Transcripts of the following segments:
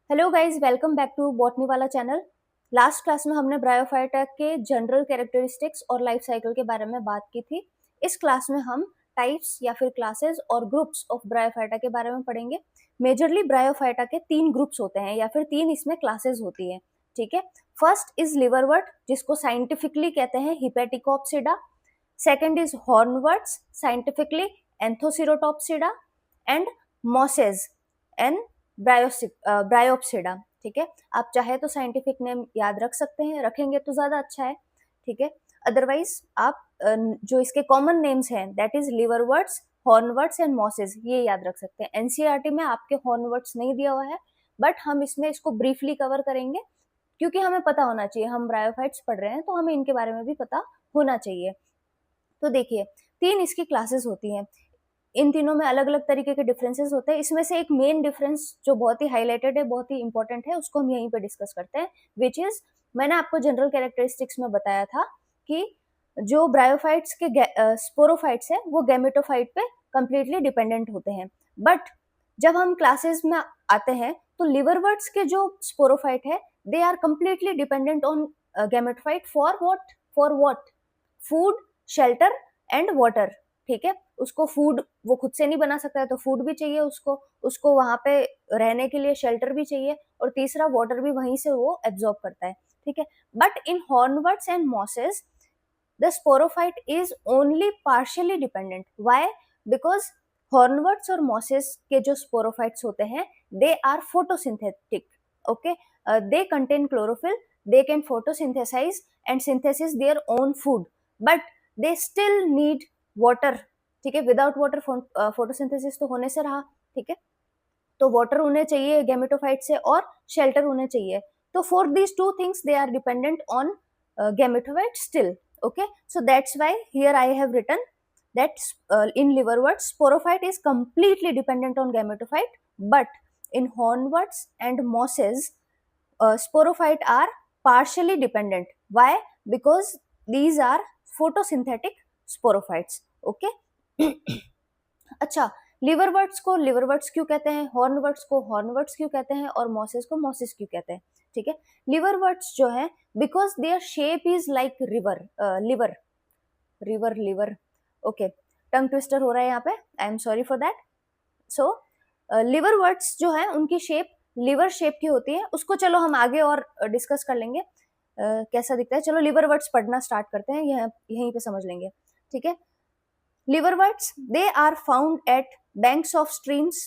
Hello guys, welcome back to botany वाला channel. Last class में हमने ब्रायोफाइटा के जनरल कैरेक्टरिस्टिक्स और लाइफ साइकिल के बारे में बात की थी। इस क्लास में हम टाइप्स या फिर क्लासेस और ग्रुप्स ऑफ ब्रायोफाइटा के बारे में पढ़ेंगे। मेजरली ब्रायोफाइटा के 3 ग्रुप्स होते हैं या फिर 3 इसमें क्लासेस होती है। ठीक है। फर्स्ट इज लिवरवर्ट, जिसको साइंटिफिकली कहते हैं Hepaticopsida. Second is hornworts, scientifically Anthocerotopsida. And mosses and Bryopsida. ठीक है। आप चाहे तो साइंटिफिक नेम याद रख सकते हैं, रखेंगे तो ज्यादा अच्छा है। ठीक है। अदरवाइज आप जो इसके कॉमन नेम्स हैं दैट इज लिवरवर्ट्स, हॉर्नवर्ट्स एंड मॉसेज, ये याद रख सकते हैं। एनसीईआरटी में आपके हॉर्नवर्ट्स नहीं दिया हुआ है, बट हम इसमें इसको ब्रीफली कवर करेंगे क्योंकि हमें पता होना चाहिए। हम ब्रायोफाइट्स पढ़ रहे हैं तो हमें इनके बारे में भी पता होना चाहिए। तो देखिए, 3 इसकी क्लासेस होती हैं। इन तीनों में अलग अलग तरीके के डिफरेंसेस होते हैं। इसमें से एक मेन डिफरेंस जो बहुत ही हाईलाइटेड है, बहुत ही इंपॉर्टेंट है, उसको हम यहीं पे डिस्कस करते हैं, विच इज, मैंने आपको जनरल कैरेक्टरिस्टिक्स में बताया था कि जो ब्रायोफाइट्स के स्पोरोफाइट्स है वो गैमेटोफाइट पे कंप्लीटली डिपेंडेंट होते हैं। बट जब हम क्लासेस में आते हैं तो लिवरवर्ट्स के जो स्पोरोफाइट है they are completely dependent on gametophyte for what food, shelter and water. ठीक है। उसको फूड वो खुद से नहीं बना सकता है तो फूड भी चाहिए उसको वहां पे रहने के लिए शेल्टर भी चाहिए, और तीसरा वाटर भी वहीं से वो एब्जॉर्ब करता है। ठीक है। But in hornworts and mosses the sporophyte is only partially dependent. Why? Because hornworts और मॉसेस के जो स्पोरोफाइट्स होते हैं they are photosynthetic. Okay. They contain chlorophyll, they can photosynthesize and synthesis their own food, but they still need water। ठीक है। Without water photosynthesis तो होने से रहा। ठीक है। तो वाटर उन्हें चाहिए गैमेटोफाइट से और शेल्टर उन्हें चाहिए। तो for these two things they are dependent on gametophyte still. Okay. So that's why here I have written that in liverworts sporophyte is completely dependent on gametophyte, but in hornworts and mosses sporophyte are partially dependent. Why? Because these are photosynthetic sporophytes. Okay. अच्छा, लिवरवर्ट्स को लिवरवर्ट्स क्यों कहते हैं, हॉर्नवर्ट्स को हॉर्नवर्ट्स क्यों कहते हैं और मॉसेस को मॉसेस क्यों कहते हैं? ठीक है। लिवरवर्ट्स जो है because their shape is like liver. Okay, tongue twister हो रहा है यहाँ पे, I am sorry for that. So liverworts जो है उनकी शेप लिवर शेप की होती है। उसको चलो हम आगे और डिस्कस कर लेंगे कैसा दिखता है। चलो लिवरवर्ट्स पढ़ना स्टार्ट करते हैं, यहीं पे समझ लेंगे। ठीक है। Liverworts they are found at banks of streams,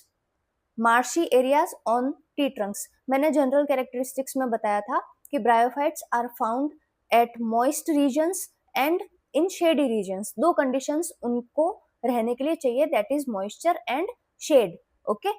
marshy areas on tree trunks. मैंने जनरल कैरेक्टरिस्टिक्स में बताया था कि bryophytes are found at moist regions and in shady regions. दो कंडीशंस उनको रहने के लिए चाहिए, that is moisture and shade. Okay.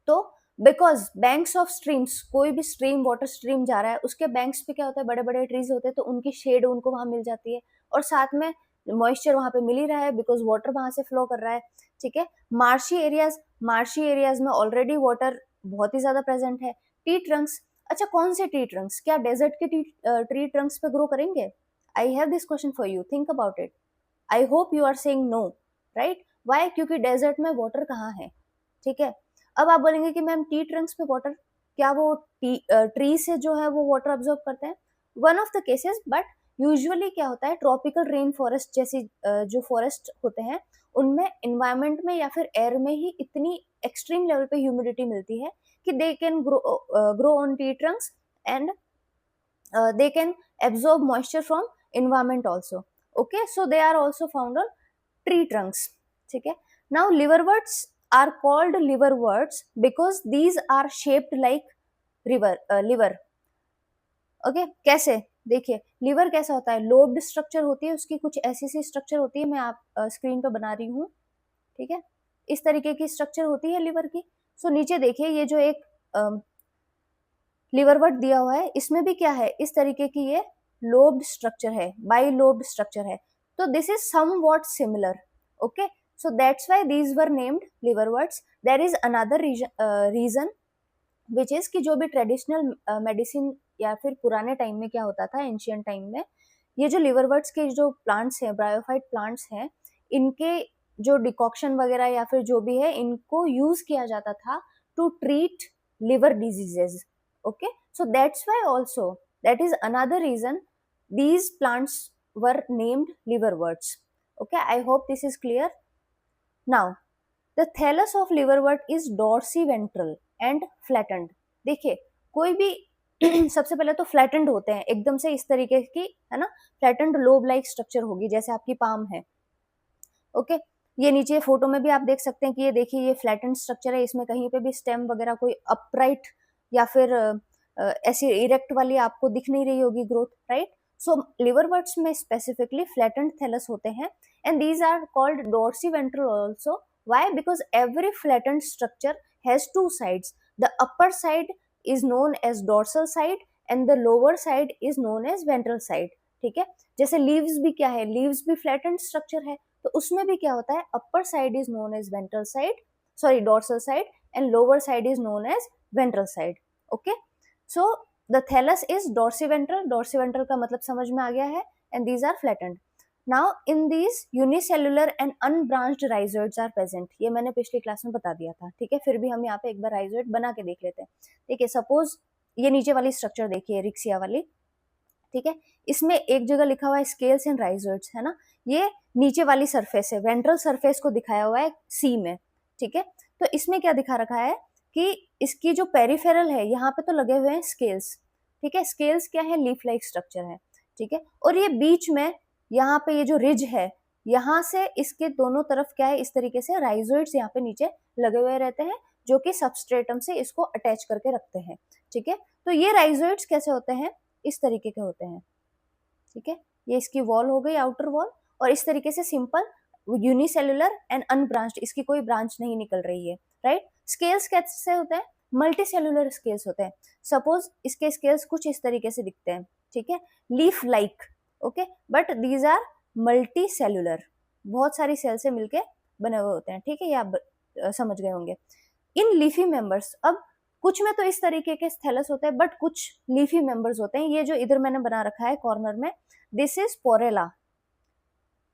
तो बिकॉज बैंक्स ऑफ स्ट्रीम्स, कोई भी स्ट्रीम वाटर स्ट्रीम जा रहा है उसके बैंक्स पे क्या होता है, बड़े बड़े ट्रीज होते हैं, तो उनकी शेड उनको वहां मिल जाती है और साथ में मॉइस्चर वहां पे मिल ही रहा है बिकॉज वाटर वहां से फ्लो कर रहा है। ठीक है। मार्शी एरियाज में ऑलरेडी वाटर बहुत ही ज्यादा प्रेजेंट है। टी ट्रंक्स, अच्छा कौन से टी ट्रंक्स, क्या डेजर्ट के ट्री ट्रंक्स पे ग्रो करेंगे? I have this question for you, think about it. I hope you are saying no, right? Why? क्योंकि डेजर्ट में वाटर कहाँ है। ठीक है। अब आप बोलेंगे कि मैम टी ट्रंक्स पे वाटर, क्या वो ट्री से जो है वो वाटर अब्जॉर्ब करते हैं? One of the cases, but usually क्या होता है, ट्रॉपिकल रेन फॉरेस्ट जैसी जो फॉरेस्ट होते हैं उनमें इन्वायरमेंट में या फिर एयर में ही इतनी एक्सट्रीम लेवल पे ह्यूमिडिटी मिलती है कि they can grow on T Trunks and they can absorb moisture from environment also. Okay, so they are also found on tree trunks. ठीक है। now liverworts are called liverworts because these are shaped like liver. Okay. कैसे? देखिए, liver कैसा होता है, lobed structure होती है उसकी, कुछ ऐसी सी स्ट्रक्चर होती है, मैं आप स्क्रीन पे बना रही हूँ। ठीक है। इस तरीके की स्ट्रक्चर होती है लिवर की। सो नीचे देखिए, ये जो एक लिवरवर्ट दिया हुआ है इसमें भी क्या है, इस तरीके की ये लोब्ड स्ट्रक्चर है, बाई लोब्ड स्ट्रक्चर है। तो this is somewhat similar. Okay. So that's why these were named liverworts. There is another reason which is कि जो भी ट्रेडिशनल मेडिसिन या फिर पुराने टाइम में क्या होता था, एंशियंट टाइम में, ये जो लिवरवर्ट्स के जो प्लांट्स हैं, ब्रायोफाइट प्लांट्स हैं, इनके जो डिकॉक्शन वगैरह या फिर जो भी है इनको यूज किया जाता था to treat liver diseases. Okay, so that's why also, that is another reason these plants were named liverworts. Okay, I hope this is clear. Now the thallus of liverwort is dorsiventral and flattened. देखिए कोई भी सबसे पहले तो flattened होते हैं एकदम से इस तरीके की, है ना, फ्लैटेंड लोब लाइक स्ट्रक्चर होगी जैसे आपकी पाम है. ओके, ये नीचे फोटो में भी आप देख सकते हैं कि ये देखिए ये फ्लैटेंड स्ट्रक्चर है, इसमें कहीं पे भी स्टेम वगैरह कोई अपराइट या फिर ऐसी इरेक्ट वाली आपको दिख नहीं रही होगी ग्रोथ, राइट. सो लिवरवर्ट्स में स्पेसिफिकली फ्लैटेंड थैलस होते हैं and these are called dorsiventral also. Why? Because every flattened structure has two sides. The upper side is known as dorsal side and the lower side is known as ventral side. ठीक है, जैसे leaves भी क्या है, leaves भी flattened structure है, तो उसमें भी क्या होता है, upper side is known as ventral side, sorry dorsal side, and lower side is known as ventral side. Okay, so the thallus is dorsiventral. Dorsiventral का मतलब समझ में आ गया है, and these are flattened. Now in these unicellular and unbranched rhizoids are present. ये मैंने पिछली क्लास में बता दिया था. ठीक है, फिर भी हम यहाँ पे एक बार राइजोइड बना के देख लेते हैं. ठीक है, सपोज ये नीचे वाली स्ट्रक्चर देखिए, रिक्सिया वाली. ठीक है, इसमें एक जगह लिखा हुआ है स्केल्स एंड राइजोइड्स, है ना. ये नीचे वाली सरफेस है, वेंट्रल सरफेस को दिखाया हुआ है सी में. ठीक है, तो इसमें क्या दिखा रखा है कि इसकी जो पेरिफेरल है यहाँ पे तो लगे हुए हैं स्केल्स. ठीक है, स्केल्स क्या है, लीफ लाइक स्ट्रक्चर है. ठीक है, और ये बीच में यहाँ पे ये जो रिज है, यहाँ से इसके दोनों तरफ क्या है, इस तरीके से राइजोइड्स यहाँ पे नीचे लगे हुए रहते हैं जो कि सबस्ट्रेटम से इसको अटैच करके रखते हैं. ठीक है, तो ये राइजोइड्स कैसे होते हैं, इस तरीके के होते हैं. ठीक है, ये इसकी वॉल हो गई, आउटर वॉल, और इस तरीके से सिंपल यूनिसेल्युलर एंड अनब्रांच्ड, इसकी कोई ब्रांच नहीं निकल रही है, राइट. स्केल्स कैसे होते हैं, मल्टी सेल्युलर स्केल्स होते हैं. सपोज इसके स्केल्स कुछ इस तरीके से दिखते हैं. ठीक है, leaf like. Okay, but these are multicellular, बहुत सारी सेल से मिलके बने हुए होते हैं. ठीक है, ये आप समझ गए होंगे. इन लीफी मेंबर्स, अब कुछ में तो इस तरीके के थैलस होते हैं, बट कुछ लीफी मेंबर्स होते हैं. ये जो इधर मैंने बना रखा है कॉर्नर में, दिस इज पोरेला.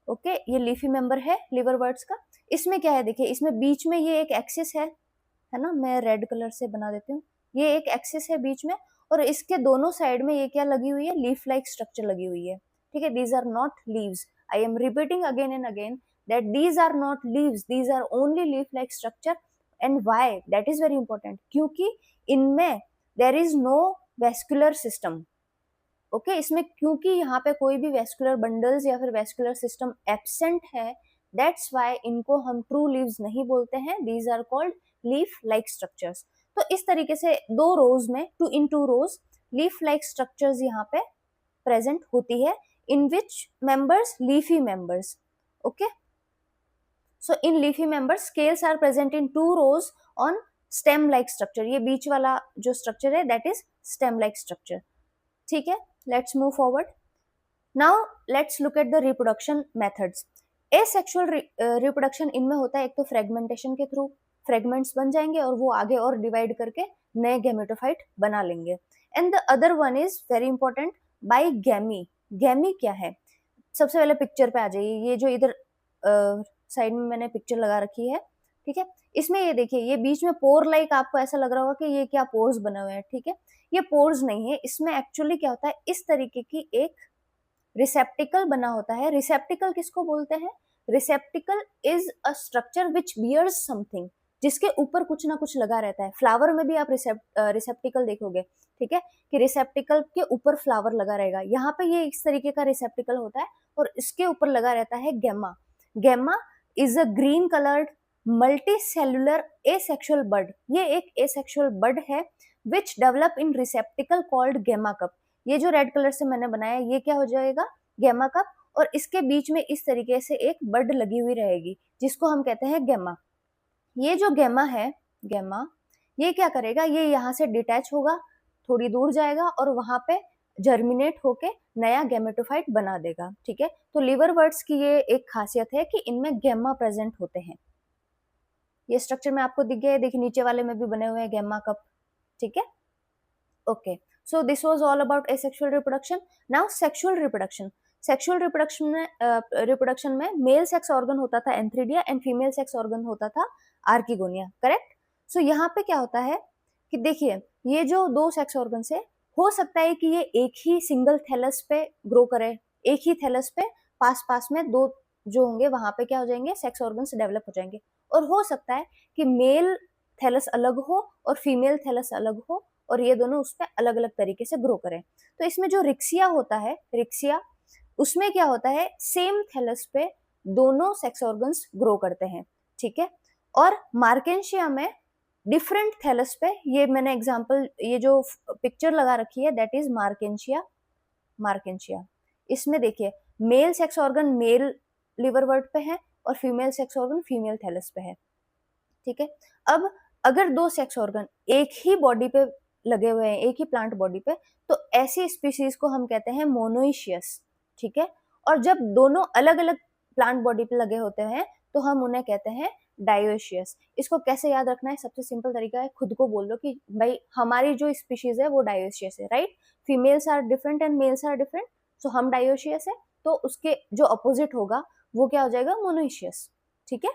ओके, ये लीफी मेंबर है लिवरवर्ट्स का. इसमें क्या है, देखिए इसमें बीच में ये एक एक्सिस है ना, मैं रेड कलर से बना देती हूँ. ये एक एक्सिस है बीच में, और इसके दोनों साइड में ये क्या लगी हुई है, लीफ लाइक स्ट्रक्चर लगी हुई है. ठीक है, these are not leaves. I am repeating again and again that these are not leaves, these are only leaf like structure. And why, that is very important, क्योंकि इनमें there is no vascular system. Okay, इसमें क्योंकि यहाँ पे कोई भी vascular bundles या फिर वेस्कुलर सिस्टम एब्सेंट है, दैट्स वाई इनको हम ट्रू लीव्स नहीं बोलते हैं. These are called leaf like structures. तो इस तरीके से दो रोज में, in two rows leaf like structures यहाँ पे प्रेजेंट होती है, in which members, leafy members. Okay, so in leafy members scales are present in two rows on stem like structure. ये बीच वाला जो structure है, that is stem like structure. ठीक है, let's move forward. Now let's look at the reproduction methods. asexual reproduction इनमें होता है एक तो fragmentation के थ्रू, fragments बन जाएंगे और वो आगे और divide करके नए gametophyte बना लेंगे. And the other one is very important, by gamy. gamy क्या है, सबसे पहले पिक्चर पे आ जाइए. ये जो इधर साइड में मैंने पिक्चर लगा रखी है. ठीक है, इसमें ये देखिए, ये बीच में पोर लाइक आपको ऐसा लग रहा होगा कि ये क्या पोर्स बने हुए हैं. ठीक है, ये पोर्स नहीं है, इसमें एक्चुअली क्या होता है, इस तरीके की एक रिसेप्टिकल बना होता है. रिसेप्टिकल किसको बोलते हैं, receptacle is a structure which bears something, जिसके ऊपर कुछ ना कुछ लगा रहता है. फ्लावर में भी आप रिसेप्टिकल देखोगे. ठीक है, कि रिसेप्टिकल के ऊपर फ्लावर लगा रहेगा. यहाँ पे ये इस तरीके का रिसेप्टिकल होता है और इसके ऊपर लगा रहता है गेमा. गेमा is a green colored multicellular asexual bud. ये एक asexual bud है which develop in receptacle called gamma cup. ये जो रेड कलर से मैंने बनाया ये क्या हो जाएगा, गेमा कप, और इसके बीच में इस तरीके से एक बड लगी हुई रहेगी जिसको हम कहते हैं गेमा. ये जो गेमा है, गेमा, ये क्या करेगा, ये यहाँ से डिटैच होगा, थोड़ी दूर जाएगा और वहां पे जर्मिनेट होके नया गैमेटोफाइट बना देगा. ठीक है, तो लिवरवर्ट्स की ये एक खासियत है कि इनमें गैमा प्रेजेंट होते हैं. ये स्ट्रक्चर में आपको दिख गया है, देखिए नीचे वाले में भी बने हुए हैं गैमा कप. ठीक है, okay, so this was all about asexual reproduction. Now sexual reproduction. Sexual reproduction में मेल सेक्स ऑर्गन होता था antheridia and female sex organ होता था आर्किगोनिया. करेक्ट. सो यहाँ पे क्या होता है, कि देखिए ये जो 2 सेक्स ऑर्गन्स है, हो सकता है कि ये एक ही सिंगल थैलस पे ग्रो करे, एक ही थैलस पे पास-पास में 2 जो होंगे वहाँ पे क्या हो जाएंगे, सेक्स ऑर्गन्स डेवलप हो जाएंगे। और हो सकता है कि मेल थैलस अलग हो और फीमेल थैलस अलग हो और ये दोनों उस पे अलग-अलग तरीके से ग्रो करें। तो इसमें जो रिक्सिया होता है, रिक्सिया, उसमें क्या होता है, सेम थैलस पे दोनों सेक्स ऑर्गन्स ग्रो करते हैं, ठीक है। और मार्केंशिया में डिफरेंट थैलस पे, ये मैंने एग्जांपल, ये जो पिक्चर लगा रखी है दैट इज मार्केंशिया, मार्केंशिया। इसमें देखिए male sex organ male liverwort पे है और female sex organ female thallus पे है, ठीक है। अब अगर 2 सेक्स ऑर्गन एक ही बॉडी पे लगे हुए हैं, एक ही प्लांट बॉडी पे, तो ऐसी स्पीशीज को हम कहते हैं मोनोइशियस, ठीक है। और जब दोनों अलग अलग प्लांट बॉडी पे लगे होते हैं तो हम उन्हें कहते हैं डायोशियस। इसको कैसे याद रखना है, सबसे सिंपल तरीका है, खुद को बोल लो कि भाई हमारी जो स्पीशीज है वो डायोशियस है, right. Females are different and males are different, so हम डायोशियस है, तो उसके जो अपोजिट होगा वो क्या हो जाएगा, मोनोइशियस, ठीक है।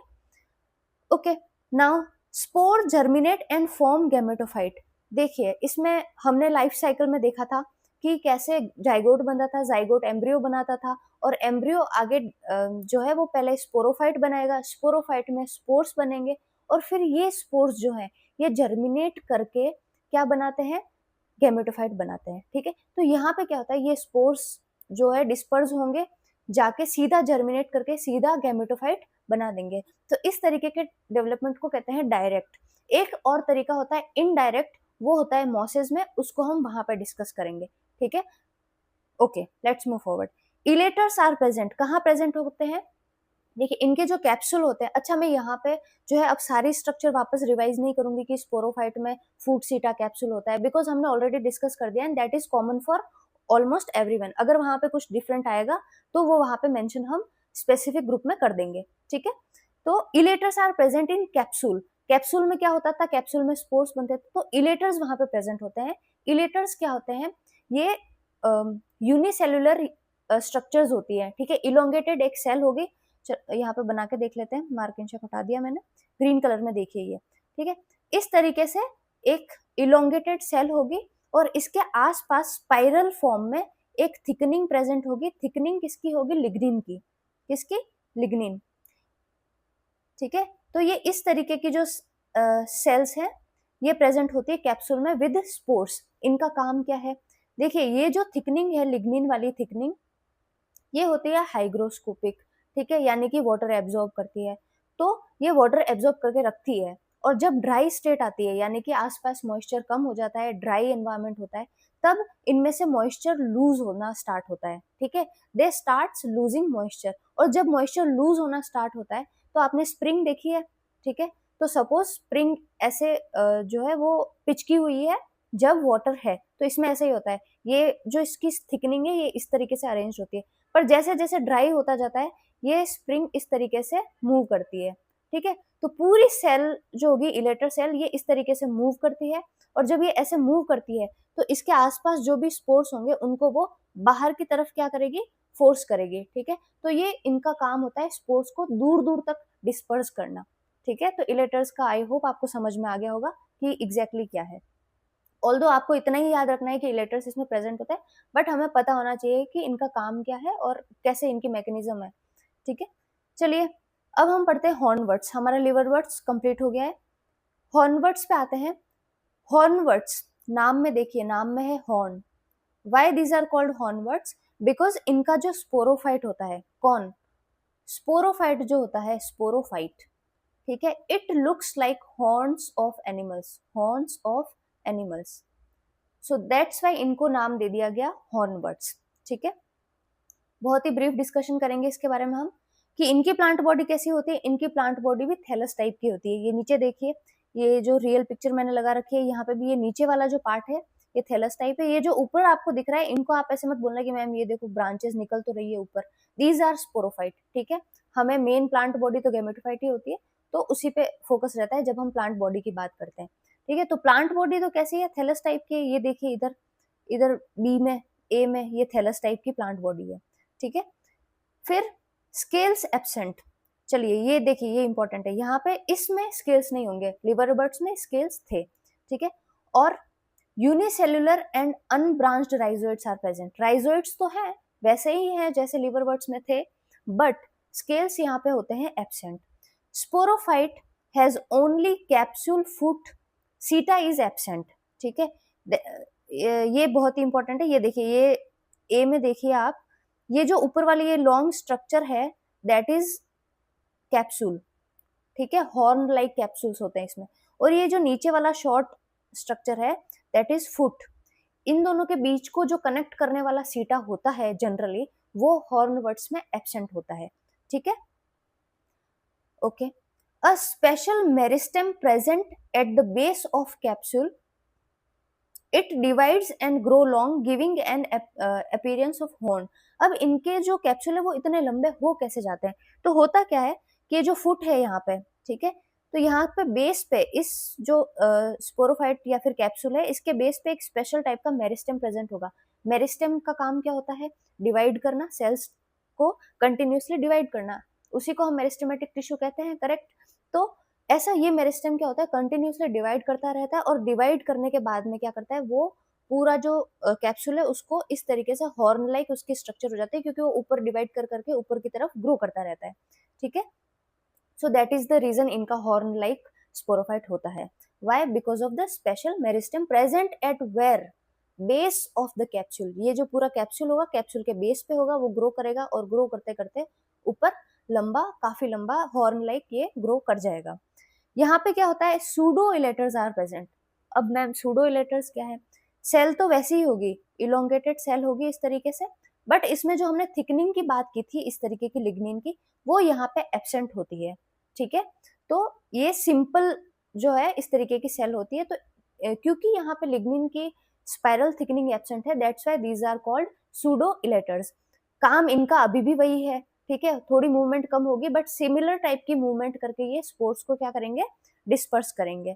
Okay, now spore germinate and form gametophyte. देखिए इसमें हमने लाइफ साइकिल में देखा था कि कैसे जाइगोट बनता था, जाइगोट एम्ब्रियो बनाता था और एम्ब्रियो आगे जो है वो पहले स्पोरोफाइट बनाएगा, स्पोरोफाइट में स्पोर्स बनेंगे और फिर ये स्पोर्स जो है ये जर्मिनेट करके क्या बनाते हैं, गैमेटोफाइट बनाते हैं, ठीक है। तो यहाँ पे क्या होता है, ये स्पोर्स जो है डिस्पर्स होंगे, जाके सीधा जर्मिनेट करके सीधा गैमेटोफाइट बना देंगे। तो इस तरीके के डेवलपमेंट को कहते हैं डायरेक्ट। एक और तरीका होता है इनडायरेक्ट, वो होता है मॉसेस में, उसको हम वहां पर डिस्कस करेंगे, ठीक है। Okay, let's move forward. Elaters are present, कहाँ प्रेजेंट होते हैं, देखिए इनके जो कैप्सूल होते हैं, अच्छा मैं यहाँ पे जो है अब सारी स्ट्रक्चर वापस रिवाइज नहीं करूंगी कि स्पोरोफाइट में फूड सीटा कैप्सूल होता है, बिकॉज हमने ऑलरेडी डिस्कस कर दिया and that is common for almost everyone. अगर वहां पे कुछ डिफरेंट आएगा तो वो वहां पे मेंशन हम स्पेसिफिक ग्रुप में कर देंगे, ठीक है। तो elaters are present in capsule, capsule में क्या होता था, कैप्सूल में स्पोर्स बनते थे, तो इलेटर्स वहां पे प्रेजेंट होते हैं। इलेटर्स क्या होते हैं, ये यूनिसेलुलर स्ट्रक्चर्स होती है, ठीक है। इलोंगेटेड एक सेल होगी, यहाँ पे बना के देख लेते हैं, मार्किंग हटा दिया मैंने, ग्रीन कलर में देखिए ये, ठीक है। इस तरीके से एक इलोंगेटेड सेल होगी और इसके आसपास स्पाइरल फॉर्म में एक थिकनिंग प्रेजेंट होगी। थिकनिंग किसकी होगी, लिग्निन की, किसकी, लिग्निन, ठीक है। तो ये इस तरीके की जो सेल्स हैं ये प्रेजेंट होती है कैप्सूल में विद स्पोर्स। इनका काम क्या है, देखिए ये जो थिकनिंग है, लिग्निन वाली थिकनिंग, ये होती है हाइग्रोस्कोपिक, ठीक है, यानी कि वाटर एब्जॉर्ब करती है। तो ये वाटर एब्जॉर्ब करके रखती है और जब ड्राई स्टेट आती है, यानी कि आसपास मॉइस्चर कम हो जाता है, ड्राई एनवायरनमेंट होता है, तब इनमें से मॉइस्चर लूज होना स्टार्ट होता है, ठीक है। दे स्टार्ट्स लूजिंग मॉइस्चर, और जब मॉइस्चर लूज होना स्टार्ट होता है तो आपने स्प्रिंग देखी है, ठीक है। तो सपोज स्प्रिंग ऐसे जो है वो पिचकी हुई है, जब वाटर है तो इसमें ऐसे ही होता है, ये जो इसकी थिकनिंग है ये इस तरीके से अरेंज होती है, पर जैसे जैसे ड्राई होता जाता है ये स्प्रिंग इस तरीके से मूव करती है, ठीक है। तो पूरी सेल जो होगी इलेटर सेल, ये इस तरीके से मूव करती है और जब ये ऐसे मूव करती है तो इसके आसपास जो भी स्पोर्स होंगे उनको वो बाहर की तरफ क्या करेगी, फोर्स करेगी, ठीक है। तो ये इनका काम होता है स्पोर्स को दूर दूर तक डिस्पर्स करना, ठीक है। तो इलेटर्स का आई होप आपको समझ में आ गया होगा कि एग्जैक्टली क्या है। ऑल्दो आपको इतना ही याद रखना है कि इलेटर्स इसमें प्रेजेंट होता है, बट हमें पता होना चाहिए कि इनका काम क्या है और कैसे इनकी मैकेनिज्म है, ठीक है। चलिए अब हम पढ़ते हैं हॉर्नवर्ड्स। हमारा लिवर वर्ड्स कंप्लीट हो गया है, हॉर्नवर्ड्स पे आते हैं। हॉर्नवर्ड्स नाम में देखिए, नाम में है horn. Why these are called hornworts, because इनका जो स्पोरोफाइट होता है, कौन, स्पोरोफाइट जो होता है, स्पोरोफाइट, ठीक है, it looks like horns of animals, horns of animals, so that's why इनको नाम दे दिया गया हॉर्नवर्ड्स, ठीक है। बहुत ही ब्रीफ डिस्कशन करेंगे इसके बारे में हम कि इनकी प्लांट बॉडी कैसी होती है। इनकी प्लांट बॉडी भी थैलस टाइप की होती है। ये नीचे देखिए, ये जो रियल पिक्चर मैंने लगा रखी है यहाँ पे भी, ये नीचे वाला जो पार्ट है ये थैलस टाइप है। ये जो ऊपर आपको दिख रहा है, इनको आप ऐसे मत बोलना कि मैम ये देखो ब्रांचेस निकल तो रही है ऊपर, दीज आर स्पोरोफाइट, ठीक है। हमें मेन प्लांट बॉडी तो गैमेटोफाइट ही होती है, तो उसी पे फोकस रहता है जब हम प्लांट बॉडी की बात करते हैं, ठीक है। तो प्लांट बॉडी तो कैसी है, थैलस टाइप की है। ये देखिए इधर, इधर बी में, ए में, ये थैलस टाइप की प्लांट बॉडी है, ठीक है। फिर स्केल्स एब्सेंट, चलिए ये देखिए ये इंपॉर्टेंट है, यहाँ पे इसमें स्केल्स नहीं होंगे, लिवर बर्ड्स में स्केल्स थे, ठीक है। और unicellular and unbranched rhizoids are present. Rhizoids तो है, वैसे ही है जैसे लिवरवर्ट्स में थे, बट स्केल्स यहाँ पे होते हैं absent. Sporophyte has only capsule foot, सीटा इज एब्सेंट। ठीक है, ये बहुत ही इंपॉर्टेंट है। ये देखिए, ये ए में देखिए आप, ये जो ऊपर वाली ये लॉन्ग स्ट्रक्चर है दैट इज कैप्सूल। ठीक है, हॉर्न लाइक कैप्सूल्स होते हैं इसमें। और ये जो नीचे वाला शॉर्ट स्ट्रक्चर है दैट इज फुट। इन दोनों के बीच को जो कनेक्ट करने वाला सीटा होता है जनरली, वो हॉर्नवर्ड्स में एब्सेंट होता है। ठीक है, okay. A special meristem present at the base of capsule, it divides and grow long giving an appearance of horn. अब इनके जो कैप्सूल है वो इतने लंबे हो कैसे जाते हैं? तो होता क्या है कि जो फुट है यहाँ पे, ठीक है, तो यहाँ पे बेस पे इस जो स्पोरोफाइट या फिर कैप्सूल है, इसके बेस पे एक स्पेशल टाइप का मेरिस्टेम प्रेजेंट होगा। मेरिस्टेम का काम क्या होता है? डिवाइड करना, सेल्स को कंटिन्यूसली डिवाइड करना, उसी को हम मेरिस्टेमेटिक टिश्यू कहते हैं, करेक्ट। तो ऐसा ये मेरिस्टेम क्या होता है, कंटिन्यूसली डिवाइड करता रहता है, और डिवाइड करने के बाद में क्या करता है, वो पूरा जो कैप्सूल है उसको इस तरीके से हॉर्न लाइक उसकी स्ट्रक्चर हो जाती है, क्योंकि वो ऊपर डिवाइड कर करके ऊपर की तरफ ग्रो करता रहता है। ठीक है, so that is the reason इनका हॉर्न लाइक स्पोरोफाइट होता है। Why? Because of the special meristem present at their base of the capsule. ये जो पूरा कैप्सूल होगा, कैप्सूल के बेस पे होगा, वो ग्रो करेगा और ग्रो करते करते ऊपर लंबा, काफी लंबा हॉर्न लाइक ये ग्रो कर जाएगा। यहाँ पे क्या होता है, सूडो इलेटर्स आर प्रेजेंट। अब मैम सूडो इलेटर्स क्या है? सेल तो वैसी ही होगी, इलोंगेटेड सेल होगी इस तरीके से, बट इसमें जो हमने थिकनिंग की बात की थी इस तरीके की लिग्निन की, वो यहाँ पे एब्सेंट होती है। ठीक है, तो ये सिंपल जो है इस तरीके की सेल होती है। तो क्योंकि यहाँ पे लिग्निन की स्पाइरल थिकनिंग एब्सेंट है, that's why these are called pseudo elaters. काम इनका अभी भी वही है, ठीक है, थोड़ी मूवमेंट कम होगी, बट सिमिलर टाइप की मूवमेंट करके ये स्पोर्स को क्या करेंगे, डिस्पर्स करेंगे।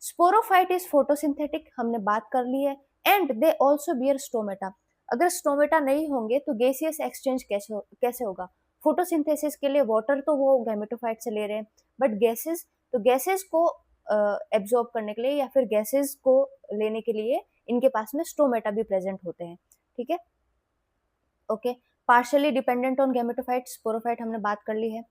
स्पोरोफाइट इज फोटोसिंथेटिक, हमने बात कर ली है, and they also bear stomata. अगर स्टोमेटा नहीं होंगे तो गैसियस एक्सचेंज कैसे होगा? फोटोसिंथेसिस के लिए वाटर तो वो गैमेटोफाइट से ले रहे हैं, बट गैसेस, तो गैसेस को एब्जॉर्ब करने के लिए या फिर गैसेस को लेने के लिए इनके पास में स्टोमेटा भी प्रेजेंट होते हैं। ठीक है, okay. Partially dependent on gametophyte, sporophyte हमने बात कर ली है।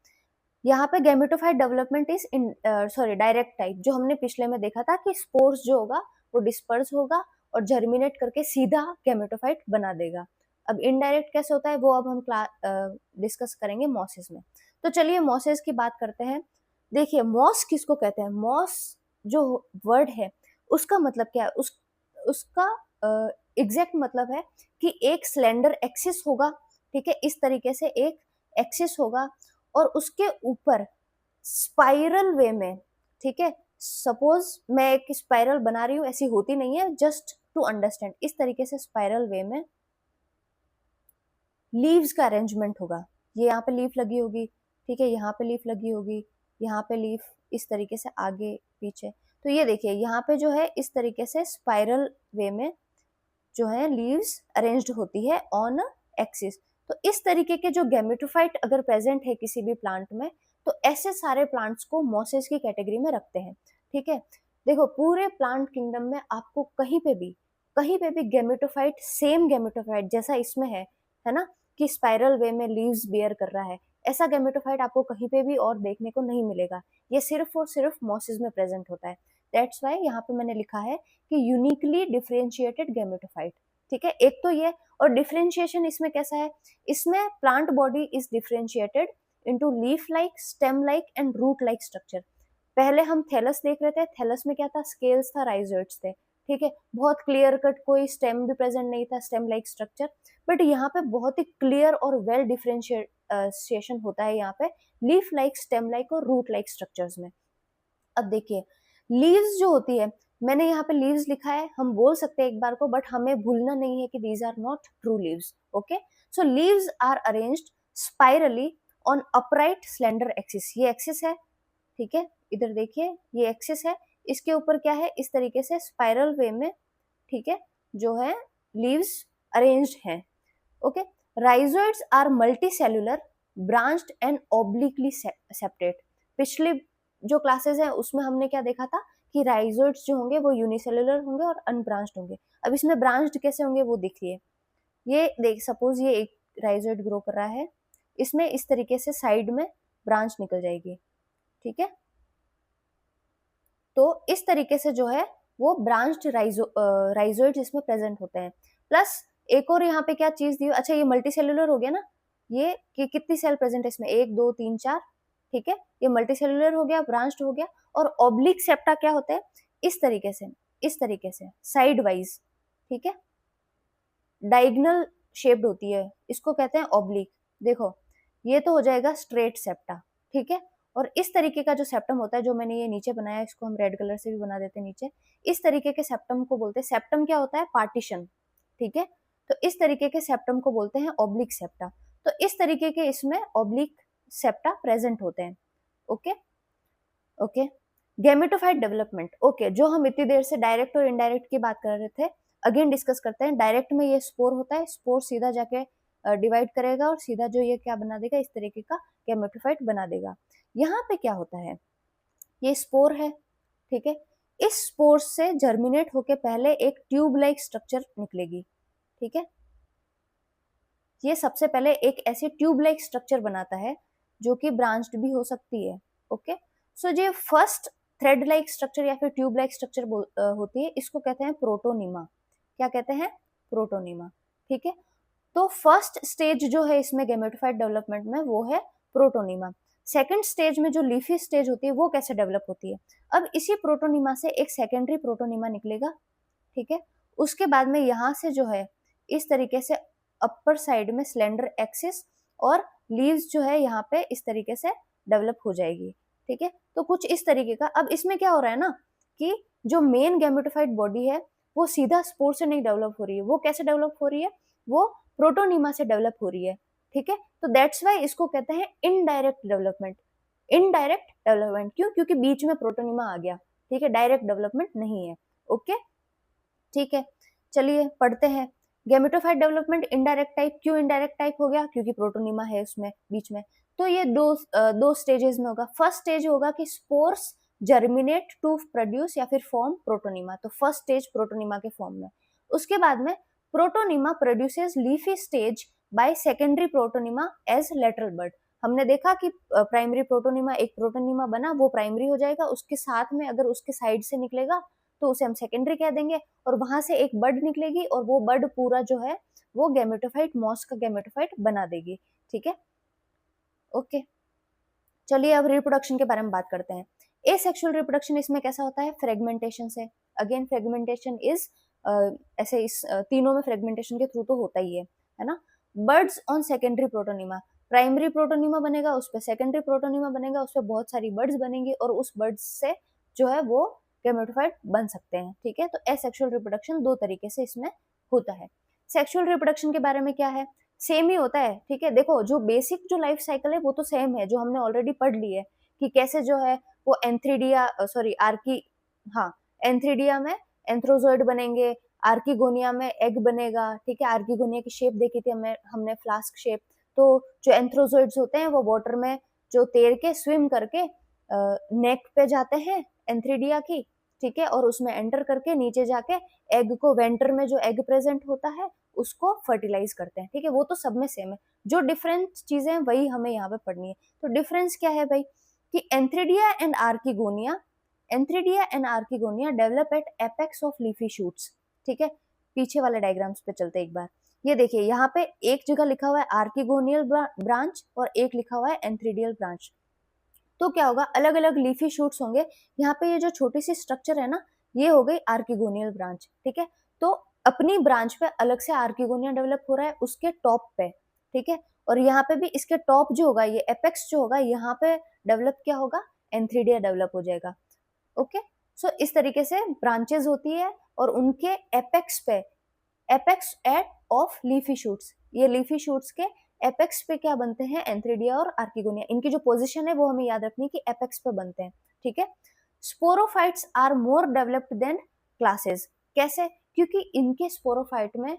यहाँ पे gametophyte development is direct type, जो हमने पिछले में देखा था कि स्पोर्स जो होगा वो डिस्पर्स होगा और जर्मिनेट करके सीधा गैमेटोफाइट बना देगा। अब इनडायरेक्ट कैसे होता है वो अब हम डिस्कस करेंगे मॉसेस में। तो चलिए मॉसेस की बात करते हैं। देखिए मॉस किसको कहते हैं? मॉस जो वर्ड है उसका मतलब क्या है? उसका एग्जैक्ट मतलब है कि एक स्लेंडर एक्सिस होगा, ठीक है, इस तरीके से एक एक्सिस होगा, और उसके ऊपर स्पाइरल वे में, ठीक है, सपोज मैं एक स्पाइरल बना रही हूँ, ऐसी होती नहीं है, जस्ट टू अंडरस्टैंड, इस तरीके से स्पाइरल वे में लीव्स का अरेंजमेंट होगा। ये यहाँ पे लीफ लगी होगी, ठीक है, यहाँ पे लीफ लगी होगी, यहाँ पे लीफ इस तरीके से आगे पीछे। तो ये देखिए यहाँ पे जो है इस तरीके से स्पाइरल वे में जो है लीव्स अरेंज्ड होती है ऑन एक्सिस। तो इस तरीके के जो गैमेटोफाइट अगर प्रेजेंट है किसी भी प्लांट में, तो ऐसे सारे प्लांट्स को मॉसेस की कैटेगरी में रखते हैं। ठीक है, देखो पूरे प्लांट किंगडम में आपको कहीं पे भी गैमेटोफाइट, सेम गैमेटोफाइट जैसा इसमें है ना, कि स्पाइरल वे में लीव्स बियर कर रहा है, ऐसा गैमेटोफाइट आपको कहीं पे भी और देखने को नहीं मिलेगा। ये सिर्फ और सिर्फ मॉसेस में प्रेजेंट होता है। दैट्स वाई यहाँ पे मैंने लिखा है कि यूनिकली डिफरेंशिएटेड गैमेटोफाइट। ठीक है, एक तो ये, और डिफरेंशिएशन इसमें कैसा है, इसमें plant body is differentiated into leaf like, stem like and root like structure. पहले हम थैलस देख रहे थे, थैलस में क्या था, स्केल्स था, राइजोइड्स थे, ठीक है, बहुत क्लियर कट, कोई स्टेम भी प्रेजेंट नहीं था, स्टेम लाइक स्ट्रक्चर। बट यहाँ पे बहुत ही क्लियर और वेल डिफरेंशिएशन होता है यहाँ पे लीफ लाइक, स्टेम लाइक और रूट लाइक स्ट्रक्चर्स में। अब देखिए लीव्स जो होती है, मैंने यहाँ पे लीव्स लिखा है, हम बोल सकते हैं एक बार को, बट हमें भूलना नहीं है कि these are not true leaves. Okay, so leaves are arranged spirally on upright slender axis. ये एक्सिस है, ठीक है, इधर देखिए ये एक्सिस है, इसके ऊपर क्या है, इस तरीके से स्पाइरल वे में, ठीक है, जो है लीव्स अरेंज्ड हैं। Okay, rhizoids are multicellular, branched and obliquely separate. पिछली जो क्लासेस हैं उसमें हमने क्या देखा था कि राइजोइड्स जो होंगे वो यूनिसेलुलर होंगे और अनब्रांच्ड होंगे। अब इसमें ब्रांच्ड कैसे होंगे वो देखिए, ये देख सपोज ये एक राइजोइड ग्रो कर रहा है, इसमें इस तरीके से साइड में ब्रांच निकल जाएगी, ठीक है। तो इस तरीके से जो है वो ब्रांच्ड राइजोइड्स इसमें प्रेजेंट होते हैं। प्लस एक और यहाँ पे क्या चीज दी, अच्छा ये मल्टीसेलुलर हो गया ना, ये कि कितनी सेल प्रेजेंट है इसमें, 1 2 3 4, ठीक है, ये मल्टीसेलुलर हो गया, ब्रांच्ड हो गया। और ऑब्लिक सेप्टा क्या होता है, इस तरीके से साइड वाइज, ठीक है, डायगोनल शेप्ड होती है, इसको कहते हैं ऑब्लिक। देखो ये तो हो जाएगा स्ट्रेट सेप्टा, ठीक है। और इस तरीके का जो सेप्टम होता है, जो मैंने ये नीचे बनाया, इसको हम रेड कलर से भी बना देते हैं नीचे, इस तरीके के सेप्टम को बोलते हैं, सेप्टम क्या होता है, पार्टीशन, ठीक है। तो इस तरीके के सेप्टम को बोलते हैं ऑब्लिक सेप्टा। तो इस तरीके के इसमें ऑब्लिक सेप्टा प्रेजेंट होते हैं, okay okay. Gametophyte development, okay, जो हम इतनी देर से डायरेक्ट और इनडायरेक्ट की बात कर रहे थे, अगेन डिस्कस करते हैं। डायरेक्ट में ये स्पोर होता है, स्पोर सीधा जाके डिवाइड करेगा और सीधा जो ये क्या बना देगा, इस तरीके का गैमेटोफाइट बना देगा। यहाँ पे क्या होता है, ये स्पोर है, ठीक है, इस स्पोर से जर्मिनेट होके पहले एक ट्यूब लाइक स्ट्रक्चर निकलेगी, ठीक है। ये सबसे पहले एक ऐसी ट्यूब लाइक स्ट्रक्चर बनाता है जो कि ब्रांच्ड भी हो सकती है, ओके। सो जो फर्स्ट थ्रेड लाइक स्ट्रक्चर या फिर ट्यूब लाइक स्ट्रक्चर होती है, इसको कहते हैं प्रोटोनिमा। क्या कहते हैं, प्रोटोनिमा, ठीक है। तो फर्स्ट स्टेज जो है इसमें गैमेटोफाइट डेवलपमेंट में वो है प्रोटोनिमा। सेकंड स्टेज में जो लीफी स्टेज होती है वो कैसे डेवलप होती है, अब इसी प्रोटोनिमा से एक सेकेंडरी प्रोटोनिमा निकलेगा, ठीक है। उसके बाद में यहाँ से जो है इस तरीके से अपर साइड में स्लेंडर एक्सिस और लीव्स जो है यहाँ पे इस तरीके से डेवलप हो जाएगी, ठीक है। तो कुछ इस तरीके का। अब इसमें क्या हो रहा है ना कि जो मेन गैमेटोफाइट बॉडी है वो सीधा स्पोर से नहीं डेवलप हो रही है, वो कैसे डेवलप हो रही है, वो प्रोटोनिमा से डेवलप हो रही है, ठीक है। तो दैट्स वाई इसको कहते हैं इनडायरेक्ट डेवलपमेंट। इनडायरेक्ट डेवलपमेंट क्यों, क्योंकि बीच में प्रोटोनिमा आ गया, ठीक है, डायरेक्ट डेवलपमेंट नहीं है, ओके, ठीक है। चलिए पढ़ते हैं। गैमेटोफाइट डेवलपमेंट इनडायरेक्ट टाइप, क्यों इनडायरेक्ट टाइप हो गया, क्योंकि प्रोटोनिमा है उसमें बीच में। तो ये दो स्टेजेस में होगा। फर्स्ट स्टेज होगा कि स्पोर्स जर्मिनेट टू प्रोड्यूस या फिर फॉर्म प्रोटोनिमा, तो फर्स्ट स्टेज प्रोटोनिमा के फॉर्म में। उसके बाद में protonema produces leafy stage by secondary protonema as lateral bud. हमने देखा कि प्राइमरी प्रोटोनिमा, एक प्रोटोनिमा बना वो प्राइमरी हो जाएगा, उसके साथ में अगर उसके साइड से निकलेगा तो उसे हम सेकेंडरी कह देंगे, और वहां से एक बड निकलेगी और वो बड पूरा जो है वो गैमेटोफाइट, मॉस का गैमेटोफाइट बना देगी, ठीक है, ओके। चलिए अब रिप्रोडक्शन के बारे में बात करते हैं। एसेक्सुअल रिप्रोडक्शन इसमें कैसा होता है, फ्रेगमेंटेशन से। अगेन फ्रेगमेंटेशन इज ऐसे इस तीनों में फ्रेगमेंटेशन के थ्रू तो होता ही है ना। Birds on secondary protonema, primary protonema बनेगा, उस पर सेकेंडरी प्रोटोनिमा बनेगा, उस पर बहुत सारी बर्ड्स बनेंगी और उस बर्ड्स से जो है वो गैमेटोफाइट बन सकते हैं, ठीक है। तो एसेक्सुअल रिप्रोडक्शन दो तरीके से इसमें होता है। सेक्सुअल रिप्रोडक्शन के बारे में क्या है, सेम ही होता है, ठीक है। देखो जो बेसिक जो लाइफ साइकिल है वो तो सेम है, जो हमने ऑलरेडी पढ़ ली है कि कैसे जो है वो एंथ्रीडिया सॉरी आर्की हाँ एंथ्रीडिया में एंथ्रोजोइड बनेंगे, आर्कीगोनिया में एग बनेगा, ठीक है। आर्कीगोनिया की शेप देखी थी हमने फ्लास्क शेप। तो जो एंथ्रोजोइड्स होते हैं वो वाटर में जो तैर के स्विम करके नेक पे जाते हैं एंथ्रीडिया की, ठीक है, और उसमें एंटर करके नीचे जाके एग को, वेंटर में जो एग प्रेजेंट होता है उसको फर्टिलाइज करते हैं, ठीक है। वो तो सब में सेम है, जो डिफरेंट चीजें हैं वही हमें यहाँ पे पढ़नी है। तो डिफरेंस क्या है भाई कि antheridia and archegonia develop at apex of leafy shoots, ठीक है। पीछे वाले डायग्राम्स पे चलते एक बार। ये देखिए यहाँ पे एक जगह लिखा हुआ है आर्कीगोनियल ब्रांच और एक लिखा हुआ है एंथ्रीडियल ब्रांच। तो क्या होगा, अलग अलग लीफी शूट्स होंगे। यहाँ पे ये जो छोटी सी स्ट्रक्चर है ना, ये हो गई आर्कीगोनियल ब्रांच, ठीक है। तो अपनी ब्रांच पे अलग से आर्कीगोनिया डेवलप हो रहा है उसके टॉप पे, ठीक है। और यहाँ पे भी इसके टॉप जो होगा, ये एपेक्स जो होगा, यहाँ पे डेवलप क्या होगा, एंथ्रीडिया डेवलप हो जाएगा, ओके। सो इस तरीके से ब्रांचेस होती है और उनके एपेक्स पे, apex at of leafy shoots, ये लीफी शूट्स के एपेक्स पे क्या बनते हैं, एंथ्रीडिया और आर्कीगोनिया। इनकी जो पोजीशन है वो हमें याद रखनी है कि एपेक्स पे बनते हैं, ठीक है। Sporophytes are more developed than classes, कैसे, क्योंकि इनके स्पोरोफाइट में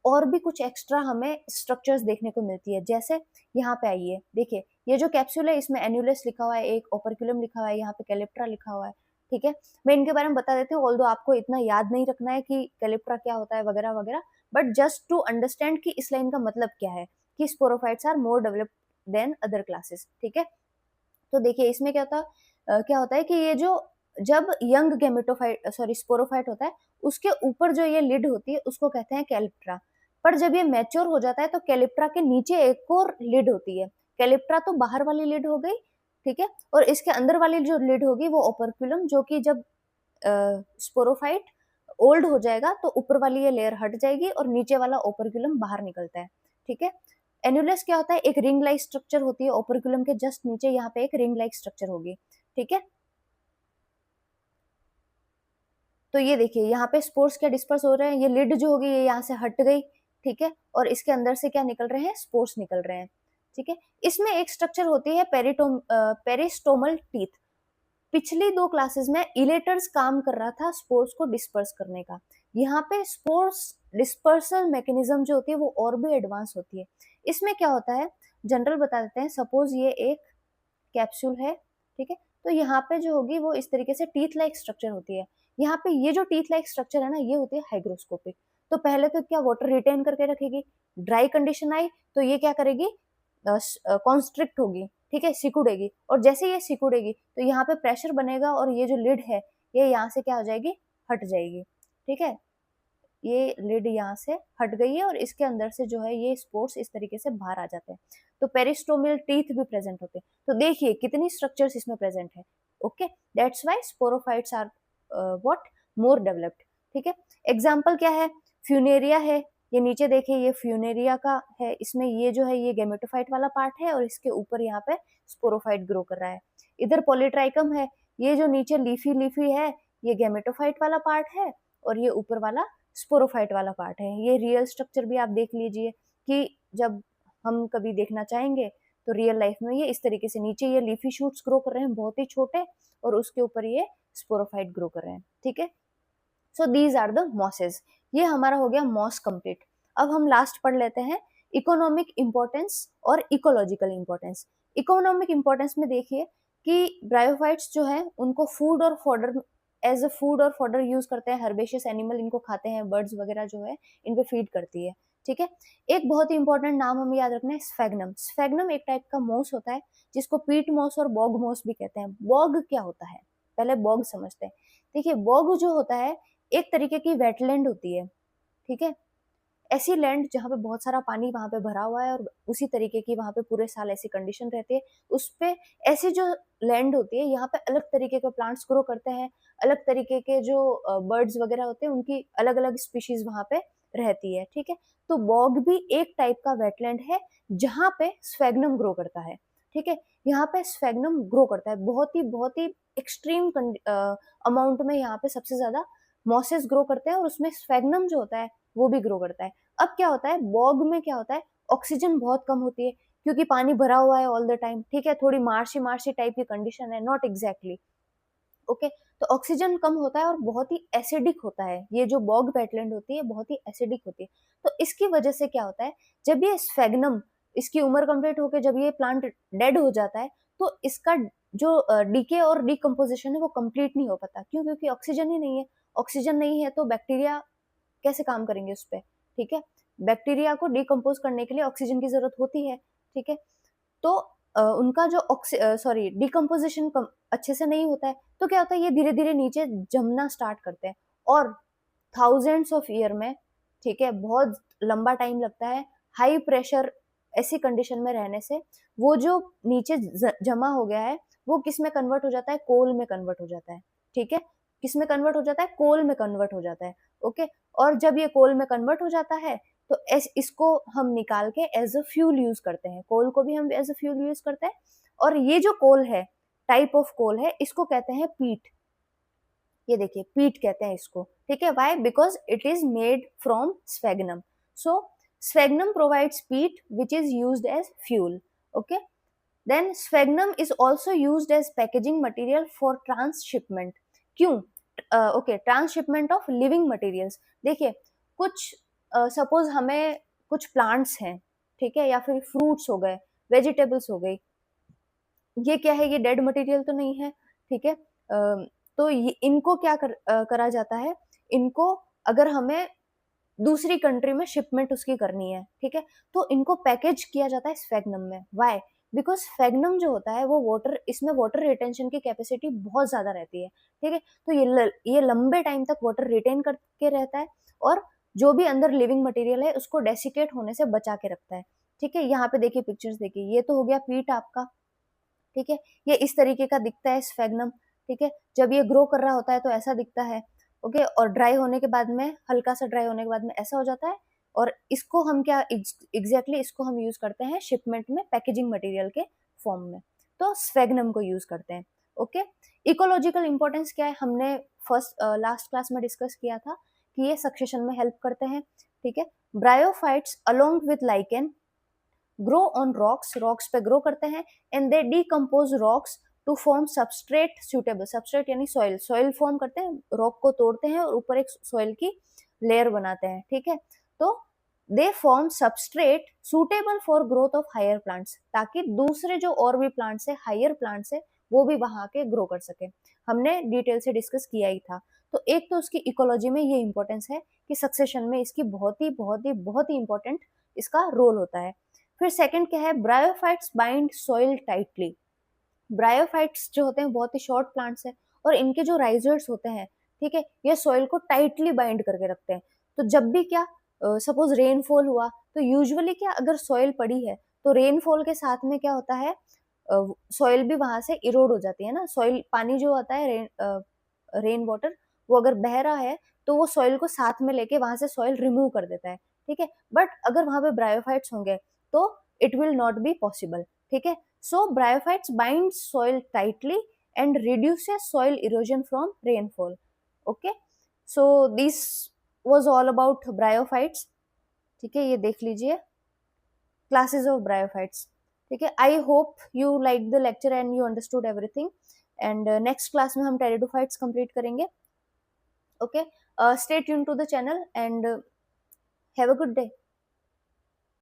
और भी कुछ एक्स्ट्रा हमें स्ट्रक्चर्स देखने को मिलती है। जैसे यहाँ पे आइए देखिए, ये जो कैप्सूल है इसमें एन्यूलस लिखा हुआ है, एक ओपर्कुलम लिखा हुआ है, यहाँ पे कैलिप्ट्रा लिखा हुआ है, ठीक है, मैं इनके बारे में बता देती हूँ, ऑल्दो आपको इतना याद नहीं रखना है कि कैलिप्ट्रा क्या होता है वगैरह वगैरह, बट जस्ट टू अंडरस्टैंड कि इस लाइन का मतलब क्या है कि sporophytes are more developed than other classes. ठीक है, तो देखिए इसमें क्या होता है कि ये जो जब यंग गेमेटोफाइट सॉरी स्पोरोफाइट होता है, उसके ऊपर जो ये लिड होती है उसको कहते हैं कैलिप्ट्रा। पर जब ये मैच्योर हो जाता है तो कैलिप्ट्रा के नीचे एक और लिड होती है। कैलिप्ट्रा तो बाहर वाली लिड हो गई, ठीक है, और इसके अंदर वाली जो लिड होगी वो ओपर्क्यूलम, जो कि जब स्पोरोफाइट ओल्ड हो जाएगा तो ऊपर वाली ये लेयर हट जाएगी और नीचे वाला ओपर्क्यूलम बाहर निकलता है। ठीक है, एनुलस क्या होता है, एक रिंग लाइक स्ट्रक्चर होती है, ओपर्क्यूलम के जस्ट नीचे यहाँ पे एक रिंग लाइक स्ट्रक्चर होगी। ठीक है, तो ये देखिए यहाँ पे स्पोर्स क्या डिस्पर्स हो रहे हैं, ये लिड जो होगी ये यहाँ से हट गई, ठीक है, और इसके अंदर से क्या निकल रहे हैं, स्पोर्स निकल रहे हैं। ठीक है, इसमें एक स्ट्रक्चर होती है पेरिस्टोमल टीथ। पिछली दो क्लासेस में इलेटर्स काम कर रहा था स्पोर्स को डिस्पर्स करने का, यहाँ पे स्पोर्स डिस्पर्सल मैकेनिज्म जो होती है वो और भी एडवांस होती है। इसमें क्या होता है, जनरल बता देते हैं, सपोज ये एक कैप्सूल है, ठीक है, तो यहाँ पे जो होगी वो इस तरीके से टीथ लाइक स्ट्रक्चर होती है। यहाँ पे ये जो टीथ लाइक स्ट्रक्चर है ना, ये होती है हाइग्रोस्कोपिक। तो पहले तो क्या वाटर रिटेन करके रखेगी, ड्राई कंडीशन आई तो ये क्या करेगी, कॉन्स्ट्रिक्ट होगी, ठीक है, सिकुड़ेगी, और जैसे ये सिकुड़ेगी तो यहाँ पे प्रेशर बनेगा और ये जो लिड है ये यहाँ से क्या हो जाएगी, हट जाएगी। ठीक है, ये लिड यहाँ से हट गई है और इसके अंदर से जो है ये स्पोर्स इस तरीके से बाहर आ जाते हैं। तो पेरिस्टोमियल टीथ भी प्रेजेंट होते हैं। तो देखिए कितनी स्ट्रक्चर्स इसमें प्रेजेंट है। Okay, that's why sporophytes are what, more developed. ठीक है, एग्जाम्पल क्या है, फ्यूनेरिया है, ये नीचे देखिए ये फ्यूनेरिया का है, इसमें ये जो है ये गेमेटोफाइट वाला पार्ट है और इसके ऊपर यहाँ पे स्पोरोफाइट ग्रो कर रहा है। इधर पॉलीट्राइकम है, ये जो नीचे लीफी लीफी है ये गेमेटोफाइट वाला पार्ट है और ये ऊपर वाला स्पोरोफाइट वाला पार्ट है। ये रियल स्ट्रक्चर भी आप देख लीजिए कि जब हम कभी देखना चाहेंगे तो रियल लाइफ में ये इस तरीके से नीचे ये लीफी शूट्स ग्रो कर रहे हैं बहुत ही छोटे, और उसके ऊपर ये स्पोरोफाइट ग्रो कर रहे हैं। ठीक है, so these are the mosses. ये हमारा हो गया मॉस कंप्लीट। अब हम लास्ट पढ़ लेते हैं इकोनॉमिक इंपॉर्टेंस और इकोलॉजिकल इंपॉर्टेंस। इकोनॉमिक इंपॉर्टेंस में देखिए कि ब्रायोफाइट्स जो है उनको फूड और फॉडर एज अ फूड और फॉडर यूज करते हैं, हर्बेशियस एनिमल इनको खाते हैं, बर्ड्स वगैरह जो है इन पे फीड करती है। ठीक है, एक बहुत ही इंपॉर्टेंट नाम हमें याद रखना है, स्फेग्नम। स्फेग्नम एक टाइप का मॉस होता है जिसको पीट मॉस और बॉग मॉस भी कहते हैं। बॉग क्या होता है, पहले बॉग समझते हैं। देखिए बॉग जो होता है एक तरीके की वेटलैंड होती है, ठीक है, ऐसी लैंड जहाँ पे बहुत सारा पानी वहां पे भरा हुआ है और उसी तरीके की वहां पे पूरे साल ऐसी कंडीशन रहती है, उस पे ऐसी जो लैंड होती है यहाँ पे अलग तरीके के प्लांट्स ग्रो करते हैं, अलग तरीके के जो बर्ड्स वगैरह होते हैं उनकी अलग अलग स्पीशीज वहां पे रहती है। ठीक है, तो बॉग भी एक टाइप का वेटलैंड है जहाँ पे स्फेग्नम ग्रो करता है। ठीक है, यहाँ पे स्फेग्नम ग्रो करता है बहुत ही एक्सट्रीम अमाउंट में, यहाँ पे सबसे ज्यादा मॉसेस ग्रो करते हैं और उसमें स्फेग्नम जो होता है वो भी ग्रो करता है। अब क्या होता है, बॉग में क्या होता है, ऑक्सीजन बहुत कम होती है क्योंकि पानी भरा हुआ है ऑल द टाइम। ठीक है, थोड़ी मार्शी मार्शी टाइप की कंडीशन है, नॉट एग्जैक्टली। ओके, तो ऑक्सीजन कम होता है और बहुत ही एसिडिक होता है, ये जो बॉग वेटलैंड होती है बहुत ही एसिडिक होती है। तो इसकी वजह से क्या होता है, जब ये स्फेग्नम इसकी उम्र कंप्लीट होकर जब ये प्लांट डेड हो जाता है तो इसका जो डीके और डिकम्पोजिशन है वो कंप्लीट नहीं हो पाता। क्यों, क्योंकि ऑक्सीजन ही नहीं है। ऑक्सीजन नहीं है तो बैक्टीरिया कैसे काम करेंगे उस पर। ठीक है, बैक्टीरिया को डिकम्पोज करने के लिए ऑक्सीजन की जरूरत होती है। ठीक है, तो उनका जो डिकम्पोजिशन अच्छे से नहीं होता है तो क्या होता है, ये धीरे धीरे नीचे जमना स्टार्ट करते हैं और थाउजेंड्स ऑफ ईयर में, ठीक है, बहुत लंबा टाइम लगता है, हाई प्रेशर ऐसी कंडीशन में रहने से वो जो नीचे जमा हो गया है वो किस में कन्वर्ट हो जाता है, कोल में कन्वर्ट हो जाता है। ठीक है, किस में कन्वर्ट हो जाता है, कोल में कन्वर्ट हो जाता है। ओके, और जब ये कोल में कन्वर्ट हो जाता है तो इसको हम निकाल के एज अ फ्यूल यूज करते हैं, कोल को भी हम एज अ फ्यूल यूज करते हैं। और ये जो कोल है, टाइप ऑफ कोल है, इसको कहते हैं पीट। ये देखिए पीट कहते हैं इसको। ठीक है, why, because it is made from sphagnum. So sphagnum provides peat which is used as fuel. Okay, then sphagnum is also used as packaging material for transshipment. क्यों, okay, transshipment of living materials. देखिए कुछ suppose हमें कुछ plants हैं, ठीक है, या फिर फ्रूट्स हो गए, वेजिटेबल्स हो गई, ये क्या है, ये डेड मटेरियल तो नहीं है। ठीक है, तो इनको क्या करा जाता है, इनको अगर हमें दूसरी कंट्री में शिपमेंट उसकी करनी है, ठीक है, तो इनको पैकेज किया जाता है स्फेग्नम में। वाई? बिकॉज स्फेग्नम जो होता है वो इसमें वाटर रिटेंशन की कैपेसिटी बहुत ज्यादा रहती है, ठीक है, तो ये लंबे टाइम तक वाटर रिटेन करके रहता है और जो भी अंदर लिविंग मटेरियल है उसको डेसिकेट होने से बचा के रखता है, ठीक है। यहाँ पे देखिए, पिक्चर्स देखिए, ये तो हो गया पीट आपका, ठीक है, ये इस तरीके का दिखता है स्फेग्नम, ठीक है, जब ये ग्रो कर रहा होता है तो ऐसा दिखता है, ओके, और ड्राई होने के बाद में, हल्का सा ड्राई होने के बाद में ऐसा हो जाता है, और इसको हम क्या एग्जैक्टली इसको हम यूज करते हैं शिपमेंट में पैकेजिंग मटेरियल के फॉर्म में, तो स्फेग्नम को यूज करते हैं, ओके। इकोलॉजिकल इंपॉर्टेंस क्या है, हमने लास्ट क्लास में डिस्कस किया था कि ये सक्सेशन में हेल्प करते हैं, ठीक है। Bryophytes along with lichen grow on rocks पे ग्रो करते हैं, and they decompose rocks to form substrate suitable, substrate यानी सॉइल फॉर्म करते हैं, रॉक को तोड़ते हैं और ऊपर एक सॉइल की लेयर बनाते हैं, ठीक है। तो they form substrate suitable for growth of higher plants, ताकि दूसरे जो और भी प्लांट्स है, हायर प्लांट्स है, वो भी वहां के ग्रो कर सके, हमने डिटेल से डिस्कस किया ही था। तो एक तो उसकी इकोलॉजी में ये इंपॉर्टेंस है कि सक्सेशन में इसकी बहुत ही इंपॉर्टेंट इसका रोल होता है। फिर सेकंड क्या है, bryophytes bind soil tightly. Bryophytes जो होते हैं बहुत ही शॉर्ट प्लांट्स है, और इनके जो राइजर्स होते हैं, ठीक है, ये सॉइल को टाइटली बाइंड करके रखते हैं। तो जब भी क्या, सपोज रेनफॉल हुआ, तो यूजुअली क्या, अगर सॉइल पड़ी है तो रेनफॉल के साथ में क्या होता है, सॉइल भी वहां से इरोड हो जाती है ना, सॉइल पानी जो आता है, रेन वाटर, वो अगर बह रहा है तो वो सॉइल को साथ में लेके वहां से सॉइल रिमूव कर देता है, ठीक है। बट अगर वहां पे ब्रायोफाइट्स होंगे तो it will not be possible, ठीक है। So bryophytes bind soil tightly and reduces soil erosion from rainfall, okay. So this was all about bryophytes, ठीक है, ये देख लीजिए, क्लासेस ऑफ ब्रायोफाइट्स, ठीक है। I hope you like the lecture and you understood everything, and next class में हम pteridophytes complete करेंगे, okay. Stay tune to the channel and have a good day.